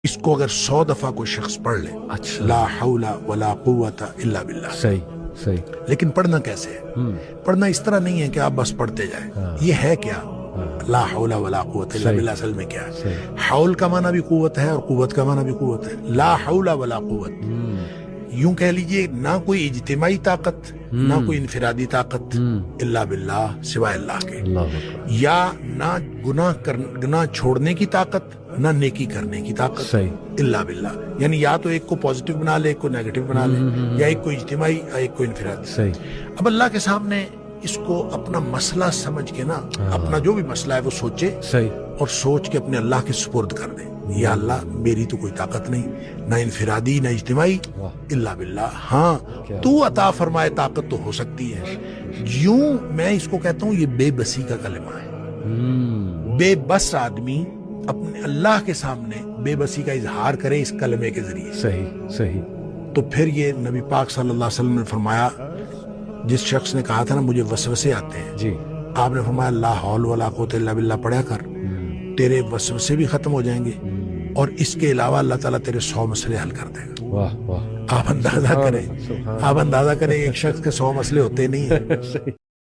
इसको अगर 100 दफा कोई शख्स पढ़ ले, अच्छा। ला हौला वला कुव्वता इल्ला बिल्लाह, सही सही। लेकिन पढ़ना कैसे है? पढ़ना इस तरह नहीं है कि आप बस पढ़ते जाएं। ये है क्या? ला हौला वला कुव्वता इल्ला बिल्लाह असल में क्या है? हौल का माना भी कुव्वत है और कुव्वत का माना भी कुव्वत है। ला हौला वला कुव्वत, यूं कह लीजिए ना कोई इज्तिमाई ताकत, ना कोई इनफिरादी ताकत, इल्ला बिल्लाह, सिवाय अल्लाह के। या ना गुनाह छोड़ने की ताकत, ना नेकी करने की ताकत, सही। इल्ला बिल्लाह। यानी या तो एक को पॉजिटिव बना ले, एक को नेगेटिव बना ले, या एक को इज्तिमाई या एक को इनफिरादी। सही। अब अल्लाह के सामने इसको अपना मसला समझ के ना, अपना जो भी मसला है वो सोचे, सही। और सोच के अपने अल्लाह के सुपुर्द कर दे। या अल्लाह, मेरी तो कोई ताकत नहीं, ना इनफिरादी ना इज्तिमाई, इल्ला बिल्लाह। हाँ, तू अता फरमाए ताकत तो हो सकती है। यूं मैं इसको कहता हूं, ये बेबसी का कलमा है। बेबस आदमी अपने अल्लाह के सामने बेबसी का इजहार करे इस कलमे के जरिए। सही सही। तो फिर ये नबी पाक सल्लल्लाहु अलैहि वसल्लम ने फरमाया, जिस शख्स ने कहा था ना मुझे वसवसे आते हैं जी, आपने फरमाया ला हौल वला कुव्वता इल्ला बिल्लाह पढ़ा कर, तेरे वसवसे भी खत्म हो जाएंगे और इसके अलावा अल्लाह ताला तेरे 100 मसले हल कर देगा। वाह वाह। आप अंदाजा करें, एक शख्स के 100 मसले होते नहीं है।